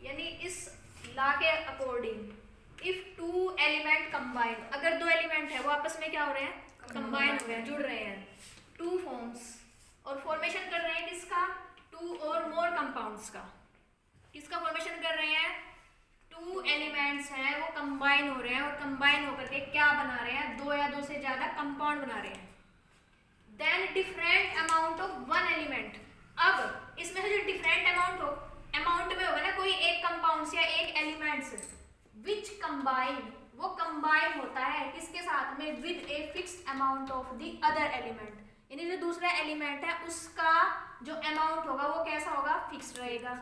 यानी इस लॉ के according if two element combine, अगर दो एलिमेंट है वो आपस में क्या हो रहे हैं, कंबाइन हो रहे हैं, जुड़ रहे हैं, टू फॉर्म्स, और फॉर्मेशन कर रहे हैं किसका, टू और मोर कंपाउंड्स का। किसका फॉर्मेशन कर रहे हैं, टू एलिमेंट्स हैं वो कंबाइन हो रहे हैं, और कंबाइन होकर के क्या बना रहे हैं, दो या दो से ज्यादा कंपाउंड बना रहे हैं। Then different amount of one element, अब इसमें से जो डिफरेंट अमाउंट में होगा ना कोई एक कंपाउंड्स या एक एलिमेंट्स विच कंबाइन, वो कंबाइन होता है किसके साथ में, with a fixed amount of the other element, यानी जो दूसरा एलिमेंट है उसका जो अमाउंट होगा वो कैसा होगा, फिक्स्ड रहेगा,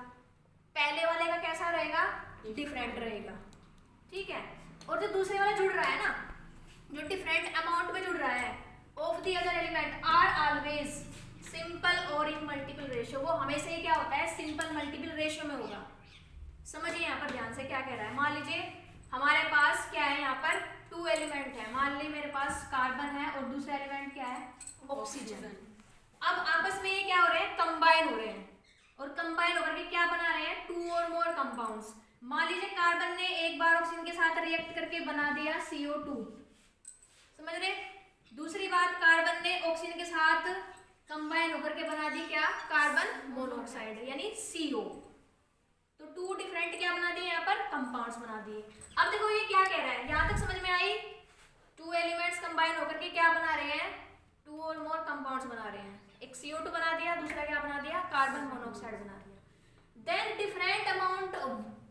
पहले वाले का कैसा रहेगा, डिफरेंट रहेगा, ठीक है। और जो दूसरे वाला जुड़ रहा है ना, जो डिफरेंट अमाउंट में जुड़ रहा है, of the other element are always simple और इन मल्टीपल रेशियो, वो हमेशा ही क्या होता है, सिंपल मल्टीपल रेशियो में होगा। समझिए यहाँ पर ध्यान से क्या कह रहा है, मान लीजिए हमारे पास क्या है, यहाँ पर टू एलिमेंट है, मान लीजिए मेरे पास कार्बन है और दूसरा एलिमेंट क्या है, ऑक्सीजन। अब आपस में ये क्या हो रहे हैं, कंबाइन हो रहे हैं, और कंबाइन होकर के क्या बना रहे हैं, टू और मोर कंपाउंड्स। मान लीजिए कार्बन ने एक बार ऑक्सीजन के साथ रिएक्ट करके बना दिया CO2, समझ रहे। दूसरी बात, कार्बन ने ऑक्सीजन के साथ कंबाइन होकर के बना दी क्या, कार्बन मोनोऑक्साइड यानी CO। तो टू डिफरेंट क्या बना दिए, यहाँ पर कंपाउंड्स बना दिए। अब देखो ये क्या कह रहा है, यहाँ तक समझ में आई, टू एलिमेंट्स कंबाइन होकर के क्या बना रहे हैं, टू और मोर कंपाउंड्स बना रहे हैं, एक CO2 बना दिया, दूसरा क्या बना दिया, कार्बन मोनोऑक्साइड बना दिया। Then different amount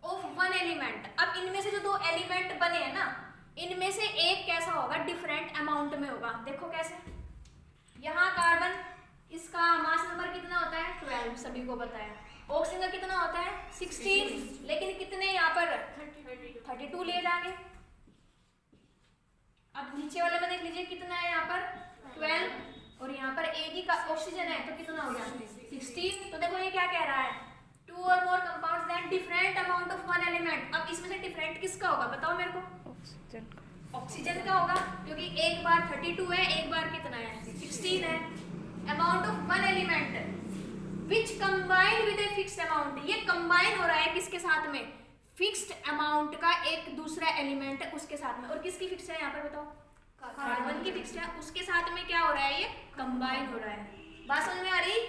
of one element, अब इनमें से जो दो एलिमेंट बने हैं ना, इनमें से एक कैसा होगा, डिफरेंट अमाउंट में होगा। देखो कैसे, यहाँ कार्बन, इसका मास नंबर कितना होता है, 12, सभी को पता है। ऑक्सीजन का कितना होता है, 16, लेकिन कितने यहाँ पर 32 ले जाएंगे। अब नीचे वाले में देख लीजिए कितना है, यहाँ पर 12, और यहाँ पर एक ही का ऑक्सीजन है तो कितना हो गया, 16। तो देखो ये क्या कह रहा है, टू और more compounds that different amount of one element. अब इसमें से डिफरेंट किसका होगा, बताओ मेरे को, ऑक्सीजन का होगा, क्योंकि एक बार 32 है, एक बार कितना है, 16 है। Amount of one element which combine with a fixed amount, ये कंबाइन हो रहा है किसके साथ में, फिक्स्ड अमाउंट का एक दूसरा एलिमेंट है उसके साथ में। और किसकी फिक्स्ड है यहाँ पर बताओ, कार्बन की फिक्स्ड है, उसके साथ में क्या हो रहा है, ये कंबाइन हो रहा है। बात समझ में आ रही,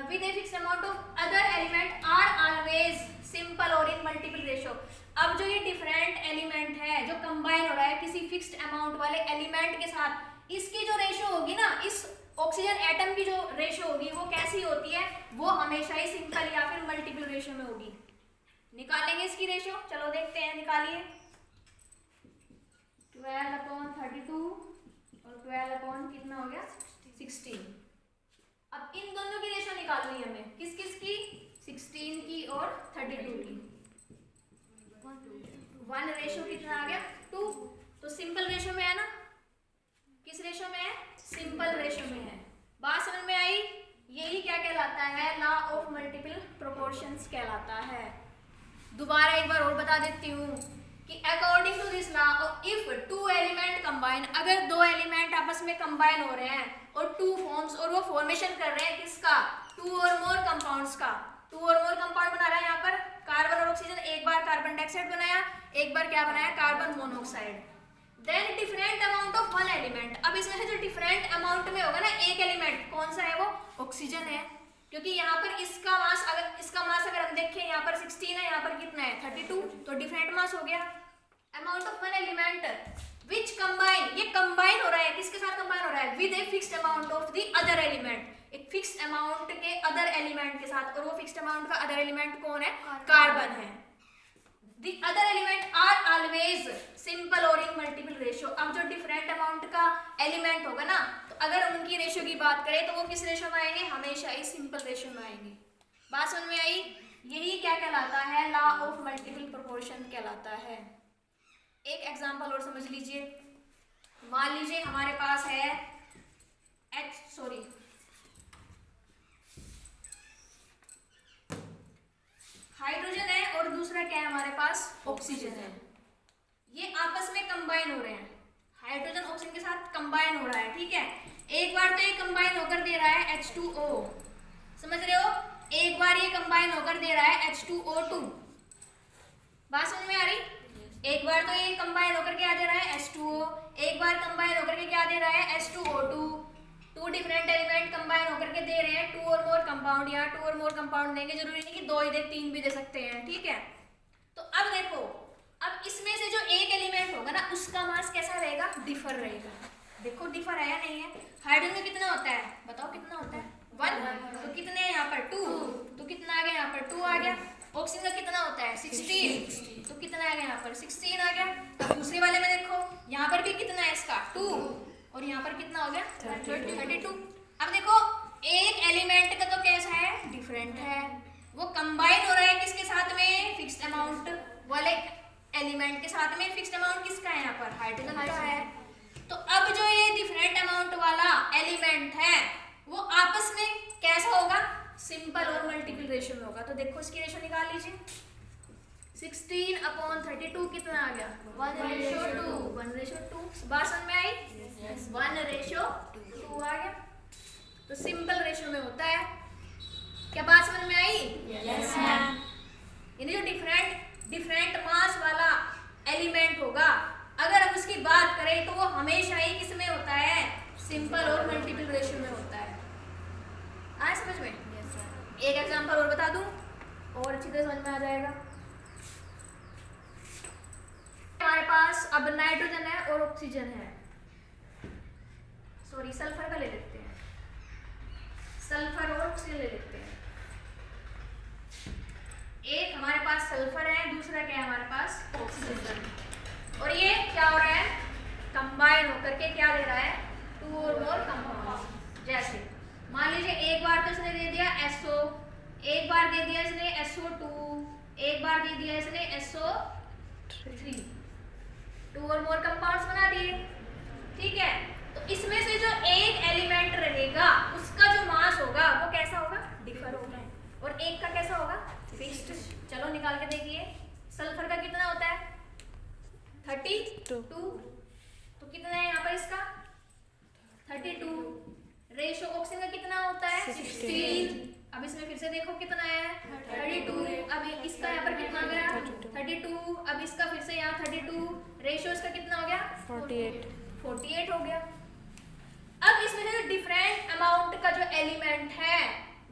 with a fixed amount of other element are always simple और इन मल्टीपल रेशियो। अब जो ये डिफरेंट एलिमेंट है जो कंबाइन हो रहा है किसी फिक्स्ड अमाउंट वाले एलिमेंट के साथ, इसकी जो रेशियो होगी ना, इस ऑक्सीजन एटम की जो रेशियो होगी वो कैसी होती है, वो हमेशा ही सिंपल या फिर मल्टीपल रेशियो में होगी। निकालेंगे इसकी रेशियो, चलो देखते हैं, निकालिए। 12/32 और 12 कितना हो गया, 16। अब इन दोनों की रेशियो निकालनी है हमें, किस किस की, 16 की और 32 की। 1 रेशियो कितना आ गया, 2। तो सिंपल रेशियो में है ना, किस रेशियो में है, सिंपल रेशियो में है। बात समझ में आई, यही क्या कहलाता है, लॉ ऑफ मल्टीपल प्रोपोर्शंस कहलाता है। दोबारा एक बार और बता देती हूँ कि according to this law, if two element combine, अगर दो एलिमेंट आपस में कंबाइन हो रहे हैं और टू फॉर्म्स, और वो फॉर्मेशन कर रहे हैं किसका, टू और मोर कंपाउंड्स का, टू और मोर कंपाउंड बना रहा है यहाँ पर कार्बन और ऑक्सीजन, एक बार कार्बन डाइऑक्साइड बनाया, एक बार क्या बनाया, carbon monoxide. Then different amount of one element, अब इसमें से जो डिफरेंट अमाउंट में होगा ना एक एलिमेंट, कौन सा है वो, ऑक्सीजन है, क्योंकि यहाँ पर इसका मास अगर हम देखें, यहाँ पर 16 है, यहाँ पर कितना है 32, तो डिफरेंट मास हो गया। Amount of one element which combine, ये कंबाइन हो रहा है, किसके साथ कंबाइन हो रहा है, with a fixed amount of the other element, एक फिक्स्ड अमाउंट के अदर एलिमेंट के साथ, और वो फिक्स्ड अमाउंट का अदर एलिमेंट कौन है, कार्बन है। The other element are always simple or in multiple ratio। अब जो डिफरेंट अमाउंट का एलिमेंट होगा ना, तो अगर उनकी रेशियो की बात करें तो वो किस रेशियो में आएंगे, हमेशा ही सिंपल रेशियो में आएंगे। बात समझ में आई, यही क्या कहलाता है, लॉ ऑफ मल्टीपल प्रोपोर्शन कहलाता है। एक एग्जांपल और समझ लीजिए, मान लीजिए हमारे पास है हाइड्रोजन है और दूसरा क्या है हमारे पास, ऑक्सीजन है। ये आपस में कंबाइन हो रहे हैं, हाइड्रोजन ऑक्सीजन के साथ कंबाइन हो रहा है, ठीक है। एक बार तो ये कंबाइन होकर दे रहा है H2O, समझ रहे हो। एक बार ये कंबाइन होकर दे रहा है H2O2। बात समझ में आ रही? एक बार तो ये कंबाइन होकर क्या दे रहा है H2O, एक बार कंबाइन होकर के क्या दे रहा है H2O2। To different element combine होकर के दे रहे हैं टू और मोर कंपाउंड। यहाँ टू और मोर कंपाउंड देंगे, जरूरी नहीं कि दो ही दे, तीन भी दे सकते हैं, ठीक है। तो अब देखो, अब इसमें से जो एक एलिमेंट होगा ना उसका मास कैसा रहेगा? डिफर रहेगा। देखो डिफर है या नहीं है? हाइड्रोजन में कितना होता है बताओ, कितना होता है? 1। तो कितने हैं यहाँ पर? 2। तो कितना आ गया यहाँ पर? 2 आ गया। ऑक्सीजन का कितना होता है? 16। तो कितना आ गया यहाँ पर? 16 आ गया। अब दूसरे वाले में देखो, यहाँ पर भी कितना है इसका? 2, और यहाँ पर कितना हो गया? 32। अब देखो एक एलिमेंट का तो कैसा है? डिफरेंट है। वो कंबाइन हो रहा है किसके साथ में? फिक्स्ड अमाउंट वाले एलिमेंट के साथ में। फिक्स्ड अमाउंट किसका है यहाँ पर? हाइड्रोजन का है। तो अब जो ये डिफरेंट अमाउंट वाला एलिमेंट है वो आपस में कैसा होगा? सिंपल और मल्टीपल रेशियो में होगा। तो देखो इसकी रेशियो निकाल लीजिए। 16/32 कितना आ गया? 1:2। 1:2। बात समझ में आई? 1:2 आ गया। तो सिंपल रेशियो में होता है। क्या बात समझ में आई? Yes ma'am. यानी जो डिफरेंट मास वाला एलिमेंट होगा, अगर हम उसकी बात करें तो वो हमेशा ही किस में होता है? सिंपल और मल्टीपल रेशियो में होता है। आया समझ में? एक एग्जांपल और बता दूं और अच्छी तरह समझ में आ जाएगा। हमारे पास अब नाइट्रोजन है और ऑक्सीजन है, सॉरी सल्फर का ले लेते हैं, सल्फर और ऑक्सीजन ले लेते हैं। एक हमारे पास सल्फर है, दूसरा क्या है हमारे पास? ऑक्सीजन। और ये क्या हो रहा है? कंबाइन होकर के क्या दे रहा है? टू और मोर कंपाउंड। जैसे मान लीजिए एक बार तो इसने दे दिया SO, एक बार दे दिया इसने SO2, एक बार दे दिया इसने SO3। टू और मोर कंपाउंड्स बना दिए, ठीक है। तो इसमें से जो एक एलिमेंट रहेगा उसका जो मास होगा वो कैसा होगा? डिफर होगा। और एक का कैसा होगा? फिक्स्ड। चलो निकाल के देखिए। सल्फर का कितना होता है? 32। तो कितना है यहाँ पर इसका? 32। रेशो ऑक्सीजन का कितना होता है? 16। अब इसमें फिर से देखो कितना है? 32। अब इसका यहाँ पर कितना हो गया? 32। अब इसका फिर से यहाँ 32। रेशो इसका कितना हो गया? 48 हो गया। अब इसमें जो डिफरेंट अमाउंट का जो एलिमेंट है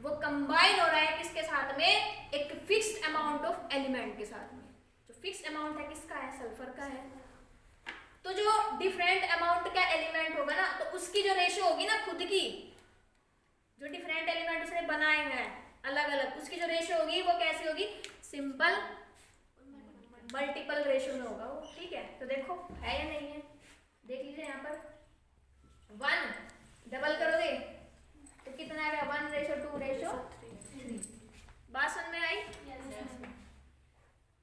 वो कंबाइन हो रहा है किसके साथ में? एक फिक्स्ड अमाउंट ऑफ एलिमेंट के साथ में। जो फिक्स्ड अमाउंट है किसका है? सल्फर का है। तो जो डिफरेंट अमाउंट का एलिमेंट होगा ना तो उसकी जो रेशियो होगी ना खुद की, जो डिफरेंट एलिमेंट उसने बनाए हैं अलग अलग, उसकी जो रेशियो होगी वो कैसी होगी? सिंपल मल्टीपल रेशियो में होगा वो, ठीक है। तो देखो है या नहीं है? देख लीजिए यहाँ पर 1 डबल करोगे तो कितना आएगा? 1:2:3। बात समझ में आई?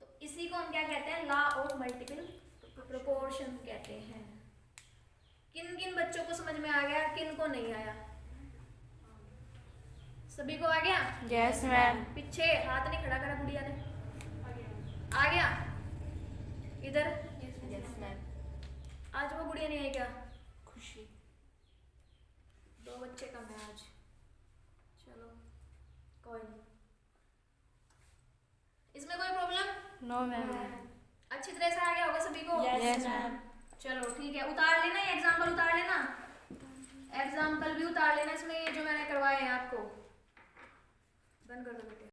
तो इसी को हम क्या कहते हैं? लॉ ऑफ मल्टीपल प्रोपोर्शन कहते हैं। किन किन बच्चों को समझ में आ गया, किन को नहीं आया? सभी को आ गया? Yes ma'am. पीछे हाथ नहीं खड़ा करा गुड़िया ने। आ गया? इधर? Yes ma'am. आज वो गुड़िया नहीं आई क्या? खुशी। 2 बच्चे कम है आज। चलो कोई नहीं। इसमें कोई प्रॉब्लम? No ma'am. अच्छी तरह से आ गया होगा सभी को? Yes ma'am. चलो ठीक है, उतार लेना ये एग्जाम्पल, उतार लेना एग्जाम्पल भी उतार लेना इसमें, ये जो मैंने करवाए हैं आपको। बंद कर दो बेटे।